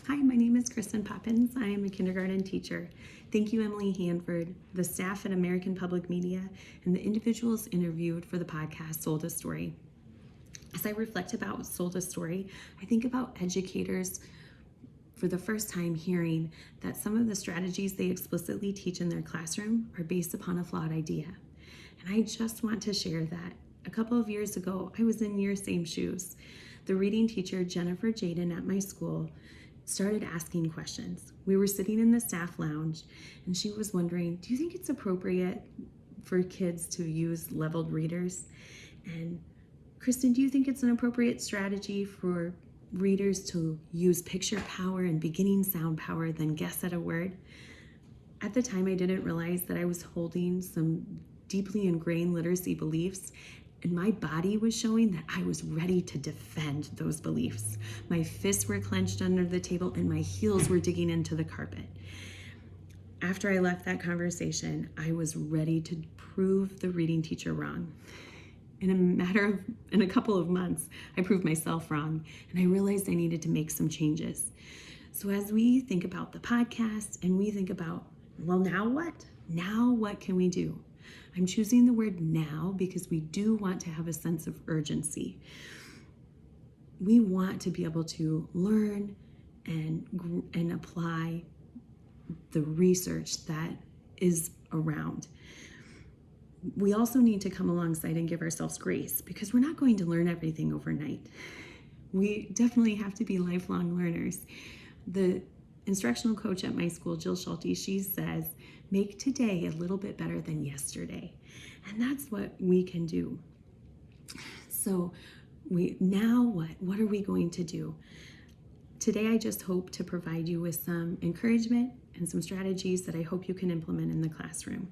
Hi, my name is Kristen Poppins. I am a kindergarten teacher. Thank you, Emily Hanford, the staff at American Public Media, and the individuals interviewed for the podcast Sold a Story. As I reflect about Sold a Story, I think about educators for the first time hearing that some of the strategies they explicitly teach in their classroom are based upon a flawed idea. And I just want to share that a couple of years ago, I was in your same shoes. The reading teacher, Jennifer Jaden, at my school started asking questions. We were sitting in the staff lounge and she was wondering, do you think it's appropriate for kids to use leveled readers? And Kristen, do you think it's an appropriate strategy for readers to use picture power and beginning sound power, then guess at a word? At the time, I didn't realize that I was holding some deeply ingrained literacy beliefs, and my body was showing that I was ready to defend those beliefs. My fists were clenched under the table and my heels were digging into the carpet. After I left that conversation, I was ready to prove the reading teacher wrong. In a couple of months, I proved myself wrong, and I realized I needed to make some changes. So as we think about the podcast and we think about, well, now what? Now what can we do? I'm choosing the word now because we do want to have a sense of urgency. We want to be able to learn and apply the research that is around. We also need to come alongside and give ourselves grace because we're not going to learn everything overnight. We definitely have to be lifelong learners. The instructional coach at my school, Jill Schulte, she says, make today a little bit better than yesterday. And that's what we can do. So now what? What are we going to do? Today, I just hope to provide you with some encouragement and some strategies that I hope you can implement in the classroom.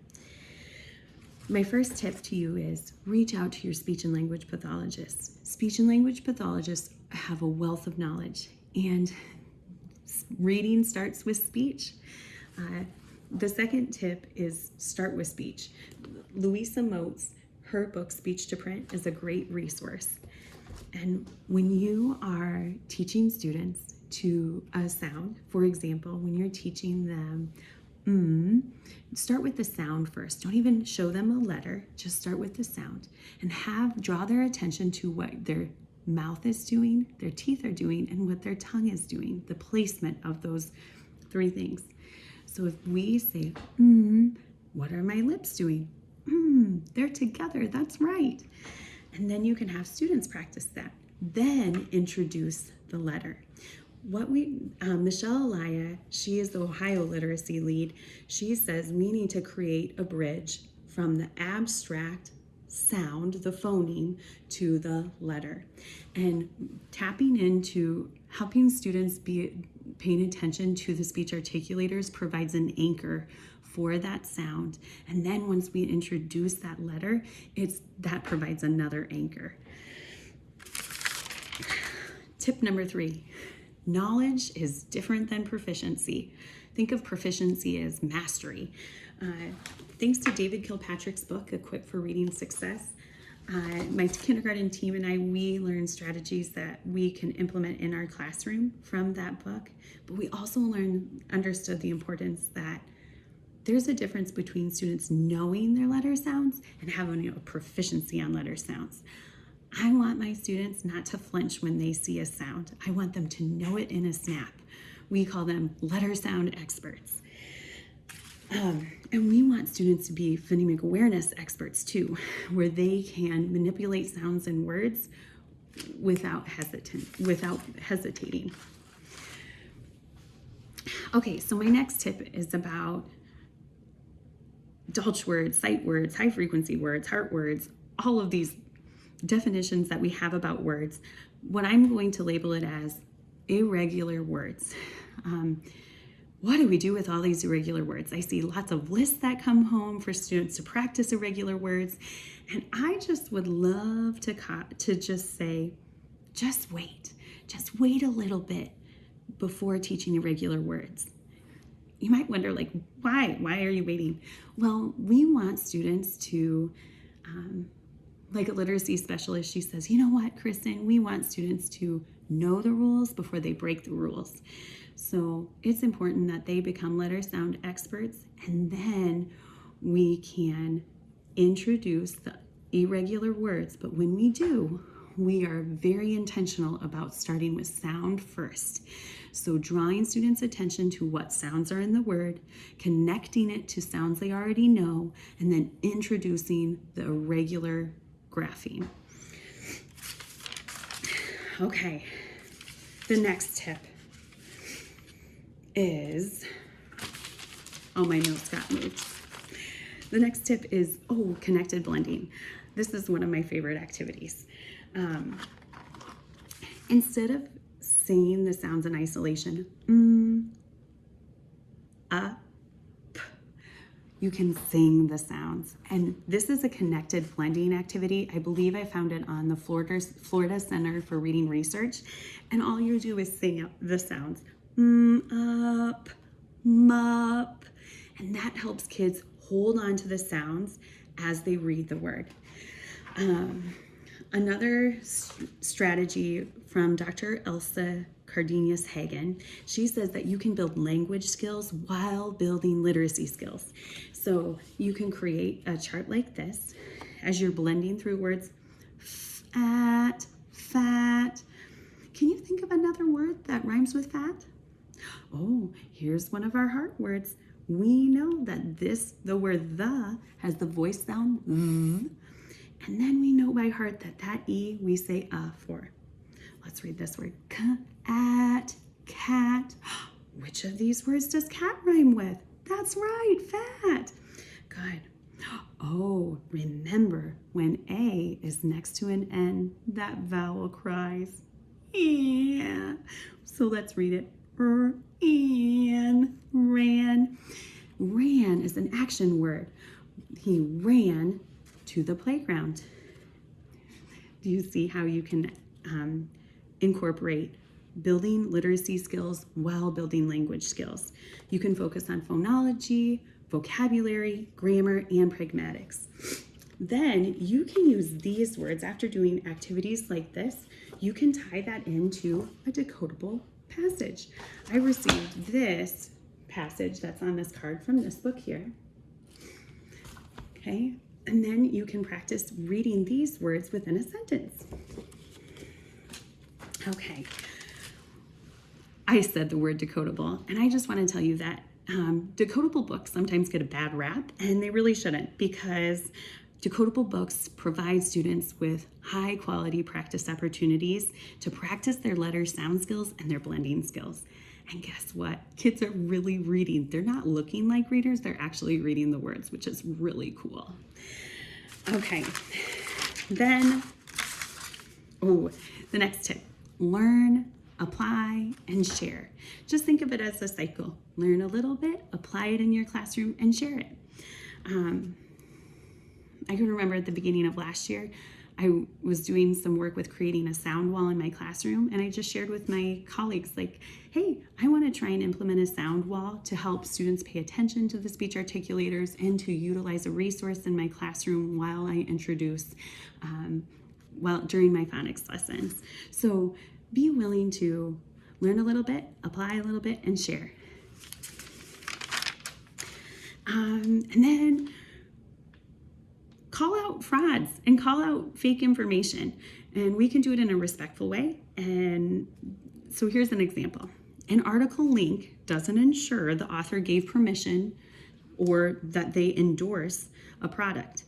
My first tip to you is reach out to your speech and language pathologist. Speech and language pathologists have a wealth of knowledge, and reading starts with speech. The second tip is start with speech. Louisa Moats, her book, Speech to Print, is a great resource. And when you are teaching students to a sound, for example, when you're teaching them start with the sound first. Don't even show them a letter, just start with the sound and draw their attention to what their mouth is doing, their teeth are doing, and what their tongue is doing, the placement of those three things. So if we say, what are my lips doing? They're together, that's right. And then you can have students practice that. Then introduce the letter. Michelle Elia, she is the Ohio literacy lead. She says we need to create a bridge from the abstract sound, the phoneme, to the letter. And tapping into helping students be paying attention to the speech articulators provides an anchor for that sound. And then once we introduce that letter, that provides another anchor. Tip number 3. Knowledge is different than proficiency. Think of proficiency as mastery. Thanks to David Kilpatrick's book, Equipped for Reading Success, my kindergarten team and we learned strategies that we can implement in our classroom from that book. But we also understood the importance that there's a difference between students knowing their letter sounds and having a proficiency on letter sounds. I want my students not to flinch when they see a sound. I want them to know it in a snap. We call them letter sound experts. And we want students to be phonemic awareness experts too, where they can manipulate sounds and words without hesitating. Okay, so my next tip is about Dulce words, sight words, high frequency words, heart words, all of these definitions that we have about words. What I'm going to label it as irregular words. What do we do with all these irregular words? I see lots of lists that come home for students to practice irregular words, and I just would love to just say, just wait a little bit before teaching irregular words. You might wonder, why are you waiting? Well, we want students to, like a literacy specialist, she says, you know what, Kristen, we want students to know the rules before they break the rules. So it's important that they become letter sound experts, and then we can introduce the irregular words. But when we do, we are very intentional about starting with sound first. So drawing students' attention to what sounds are in the word, connecting it to sounds they already know, and then introducing the irregular grapheme. Okay, the next tip is, oh, my notes got moved. The next tip is, connected blending. This is one of my favorite activities. Instead of saying the sounds in isolation, p, you can sing the sounds. And this is a connected blending activity. I believe I found it on the Florida Center for Reading Research. And all you do is sing the sounds, up, mup. And that helps kids hold on to the sounds as they read the word. Another strategy from Dr. Elsa Cardenas-Hagen, she says that you can build language skills while building literacy skills. So you can create a chart like this as you're blending through words. Fat, fat. Can you think of another word that rhymes with fat? Oh, here's one of our heart words. We know that the word the has the voice sound th, and then we know by heart that E we say for. Let's read this word. Cat, cat. Which of these words does cat rhyme with? That's right, fat. Good. Oh, remember when A is next to an N, that vowel cries. Yeah. So let's read it. Ran. Ran is an action word. He ran to the playground. Do you see how you can incorporate building literacy skills while building language skills? You can focus on phonology, vocabulary, grammar, and pragmatics. Then you can use these words after doing activities like this. You can tie that into a decodable passage. I received this passage that's on this card from this book here. Okay, and then you can practice reading these words within a sentence. Okay, I said the word decodable, and I just want to tell you that decodable books sometimes get a bad rap, and they really shouldn't, because decodable books provide students with high quality practice opportunities to practice their letter sound skills and their blending skills. And guess what? Kids are really reading. They're not looking like readers, they're actually reading the words, which is really cool. Okay, then, the next tip, learn, apply, and share. Just think of it as a cycle. Learn a little bit, apply it in your classroom, and share it. I can remember at the beginning of last year, I was doing some work with creating a sound wall in my classroom, and I just shared with my colleagues, like, hey, I want to try and implement a sound wall to help students pay attention to the speech articulators and to utilize a resource in my classroom while I introduce, during my phonics lessons. So be willing to learn a little bit, apply a little bit, and share. And then call out frauds and call out fake information. And we can do it in a respectful way. And so here's an example. An article link doesn't ensure the author gave permission or that they endorse a product.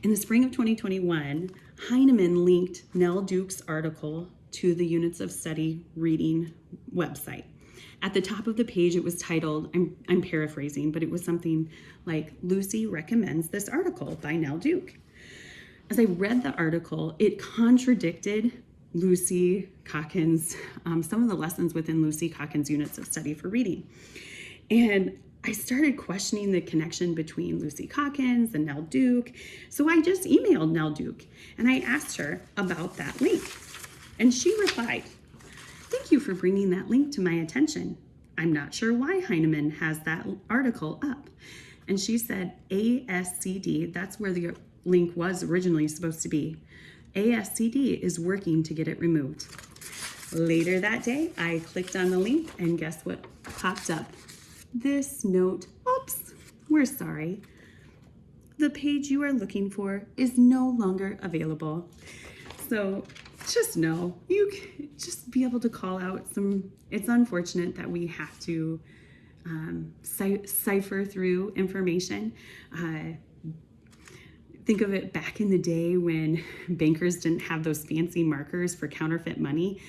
In the spring of 2021, Heinemann linked Nell Duke's article to the Units of Study Reading website. At the top of the page, it was titled, I'm paraphrasing, but it was something like, Lucy recommends this article by Nell Duke. As I read the article, it contradicted Lucy Calkins, some of the lessons within Lucy Calkins' Units of Study for Reading. And I started questioning the connection between Lucy Calkins and Nell Duke. So I just emailed Nell Duke and I asked her about that link. And she replied, "Thank you for bringing that link to my attention. I'm not sure why Heinemann has that article up." And she said, ASCD, that's where the link was originally supposed to be. ASCD is working to get it removed. Later that day, I clicked on the link and guess what popped up? This note. Oops, we're sorry. The page you are looking for is no longer available. So just know, you can just be able to call out some, it's unfortunate that we have to cipher through information. Think of it back in the day when bankers didn't have those fancy markers for counterfeit money.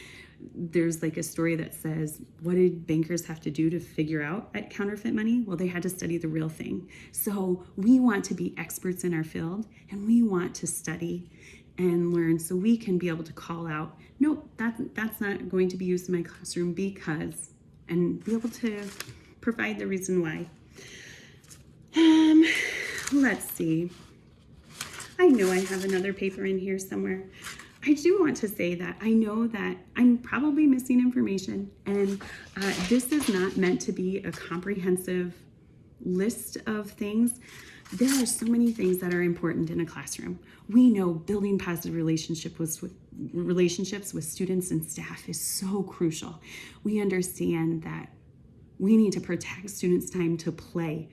There's like a story that says, what did bankers have to do to figure out at counterfeit money? Well, they had to study the real thing. So we want to be experts in our field, and we want to study and learn so we can be able to call out, nope, that's not going to be used in my classroom because, and be able to provide the reason why. Let's see. I know I have another paper in here somewhere. I do want to say that I know that I'm probably missing information, and this is not meant to be a comprehensive list of things. There are so many things that are important in a classroom. We know building positive relationships with students and staff is so crucial. We understand that we need to protect students' time to play,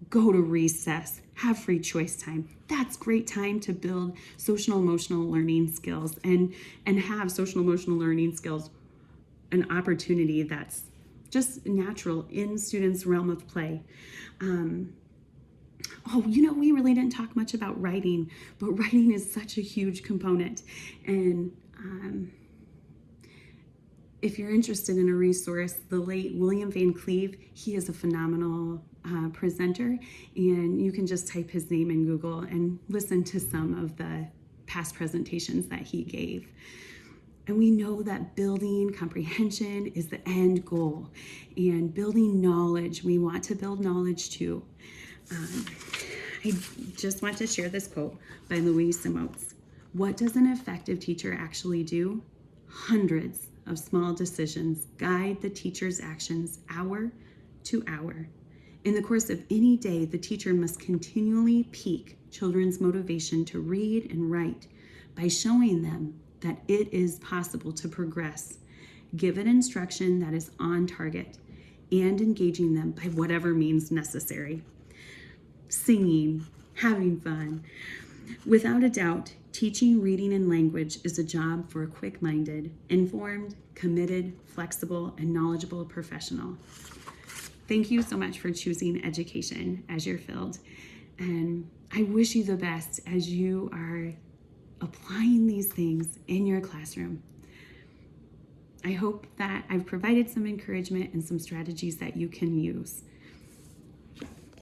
go to recess, have free choice time. That's great time to build social emotional learning skills and have social emotional learning skills an opportunity that's just natural in students' realm of play. We really didn't talk much about writing, but writing is such a huge component. And if you're interested in a resource, the late William Van Cleve, he is a phenomenal presenter, and you can just type his name in Google and listen to some of the past presentations that he gave. And we know that building comprehension is the end goal, and building knowledge, we want to build knowledge too. I just want to share this quote by Louise Simões. What does an effective teacher actually do? Hundreds of small decisions guide the teacher's actions hour to hour. In the course of any day, the teacher must continually pique children's motivation to read and write by showing them that it is possible to progress, give an instruction that is on target, and engaging them by whatever means necessary. Singing, having fun. Without a doubt, teaching reading and language is a job for a quick-minded, informed, committed, flexible, and knowledgeable professional. Thank you so much for choosing education as your field, and I wish you the best as you are applying these things in your classroom. I hope that I've provided some encouragement and some strategies that you can use.